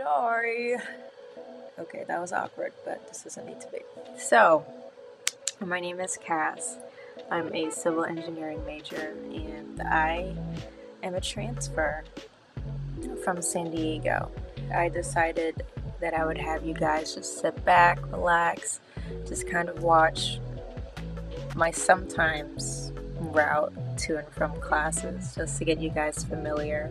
Sorry. Okay, that was awkward, but this doesn't need to be. So, my name is Cass. I'm a civil engineering major, and I am a transfer from San Diego. I decided that I would have you guys just sit back, relax, just kind of watch my sometimes route to and from classes, just to get you guys familiar.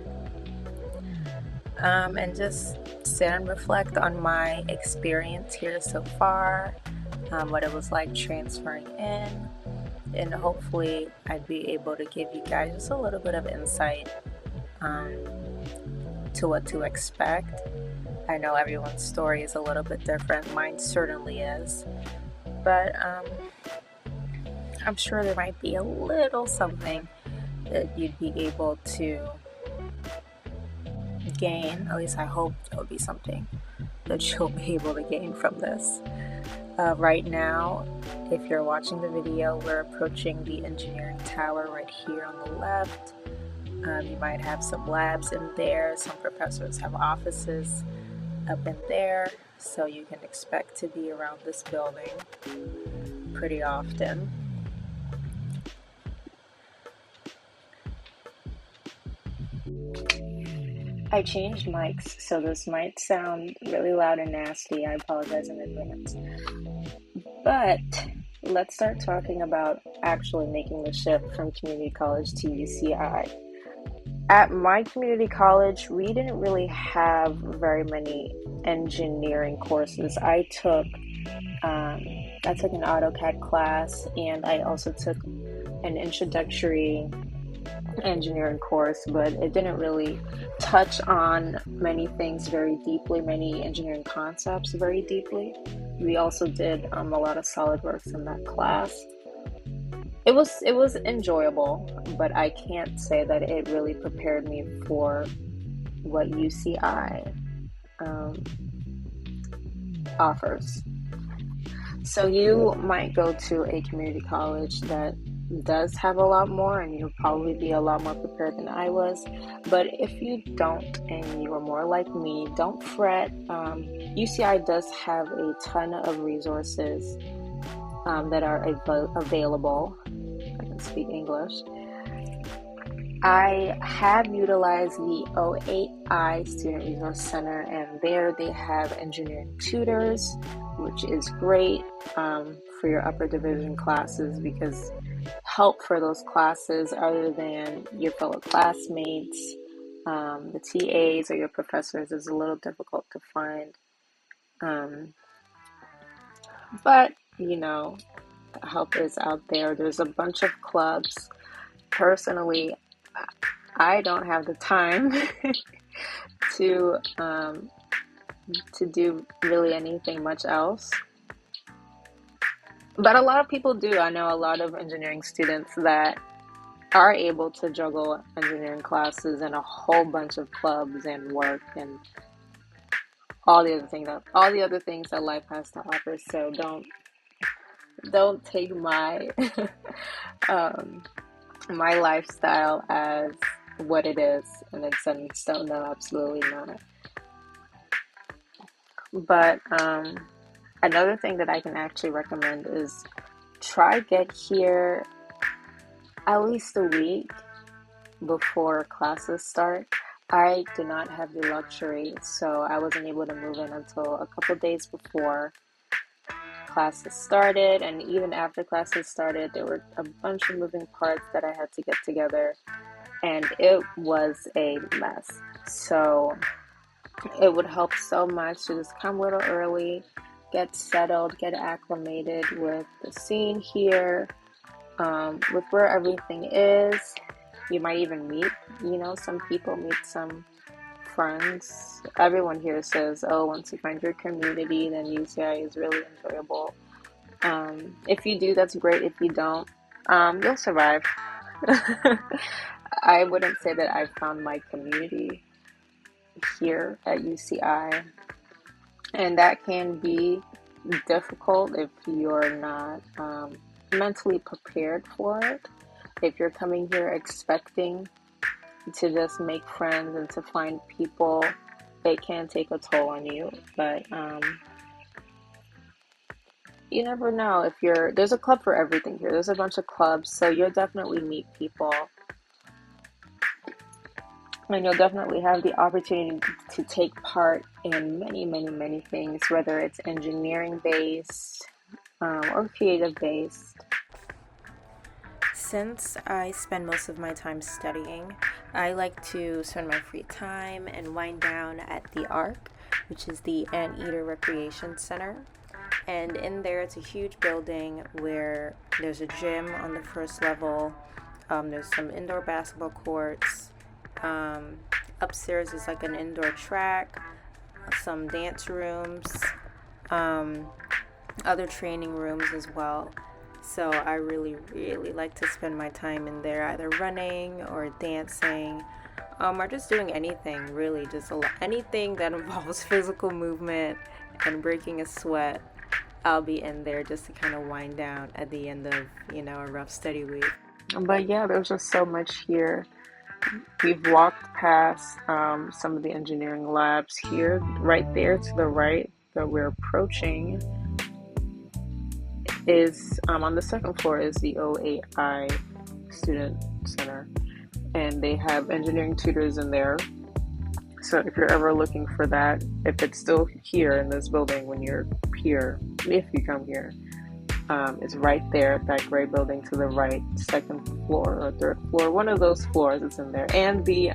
And just sit and reflect on my experience here so far, what it was like transferring in, and hopefully I'd be able to give you guys just a little bit of insight to what to expect. I know everyone's story is a little bit different, mine certainly is, but I'm sure there might be a little something that you'd be able to gain. At least I hope there'll be something that you'll be able to gain from this. Right now, if you're watching the video, we're approaching the engineering tower right here on the left. You might have some labs in there. Some professors have offices up in there, so you can expect to be around this building pretty often. I changed mics, so this might sound really loud and nasty. I apologize in advance. But let's start talking about actually making the shift from community college to UCI. At my community college, we didn't really have very many engineering courses. I took an AutoCAD class, and I also took an introductory engineering course, but it didn't really touch on many things very deeply, many engineering concepts very deeply. We also did a lot of SolidWorks in that class. It was enjoyable, but I can't say that it really prepared me for what UCI offers. So you might go to a community college that does have a lot more, and you'll probably be a lot more prepared than I was. But if you don't, and you are more like me, don't fret. UCI does have a ton of resources that are available. I can speak English. I have utilized the O8I Student Resource Center, and there they have engineering tutors, which is great for your upper division classes, because help for those classes other than your fellow classmates, the TAs or your professors, is a little difficult to find. But, help is out there. There's a bunch of clubs. Personally, I don't have the time to do really anything much else. But a lot of people do. I know a lot of engineering students that are able to juggle engineering classes and a whole bunch of clubs and work and all the other things that life has to offer. So don't take my my lifestyle as what it is and it's set in stone. No, absolutely not. But another thing that I can actually recommend is try get here at least a week before classes start. I did not have the luxury, so I wasn't able to move in until a couple days before classes started, and even after classes started, there were a bunch of moving parts that I had to get together, and it was a mess. So it would help so much to just come a little early, get settled, get acclimated with the scene here, with where everything is. You might even meet, some people, meet some friends. Everyone here says, once you find your community, then UCI is really enjoyable. If you do, that's great. If you don't, you'll survive. I wouldn't say that I've found my community here at UCI, and that can be difficult if you're not mentally prepared for it. If you're coming here expecting to just make friends and to find people it can take a toll on you, but you never know if there's a club for everything here. There's a bunch of clubs, so you'll definitely meet people and you'll definitely have the opportunity to take part in many, many, many things, whether it's engineering based or creative based. Since I spend most of my time studying, I like to spend my free time and wind down at the Arc, which is the Anteater Recreation Center. And in there, it's a huge building where there's a gym on the first level, there's some indoor basketball courts. Upstairs is like an indoor track, some dance rooms, um, other training rooms as well. So I really, really like to spend my time in there, either running or dancing, or just doing anything really, just anything that involves physical movement and breaking a sweat. I'll be in there just to kind of wind down at the end of, a rough study week. But yeah, there's just so much here. We've walked past some of the engineering labs here. Right there to the right that we're approaching is on the second floor is the OAI Student Center, and they have engineering tutors in there. So if you're ever looking for that, if it's still here in this building when you're here, if you come here, it's right there, that gray building to the right, second floor or third floor. One of those floors is in there. And the,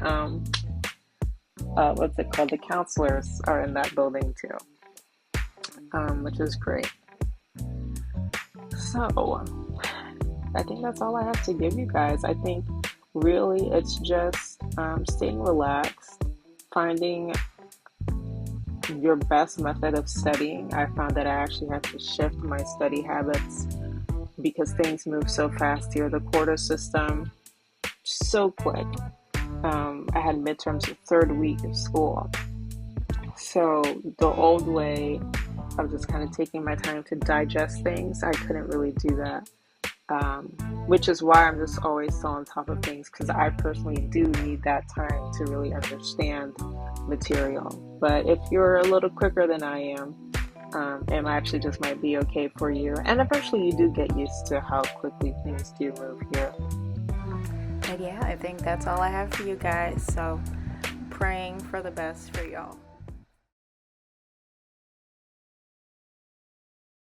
what's it called? The counselors are in that building too, which is great. So I think that's all I have to give you guys. I think really it's just staying relaxed, finding your best method of studying. I found that I actually had to shift my study habits because things move so fast here. The quarter system, so quick. I had midterms the third week of school. So the old way of just kind of taking my time to digest things, I couldn't really do that. Which is why I'm just always so on top of things, because I personally do need that time to really understand material. But if you're a little quicker than I am, it actually just might be okay for you. And eventually you do get used to how quickly things do move here. And yeah, I think that's all I have for you guys. So praying for the best for y'all.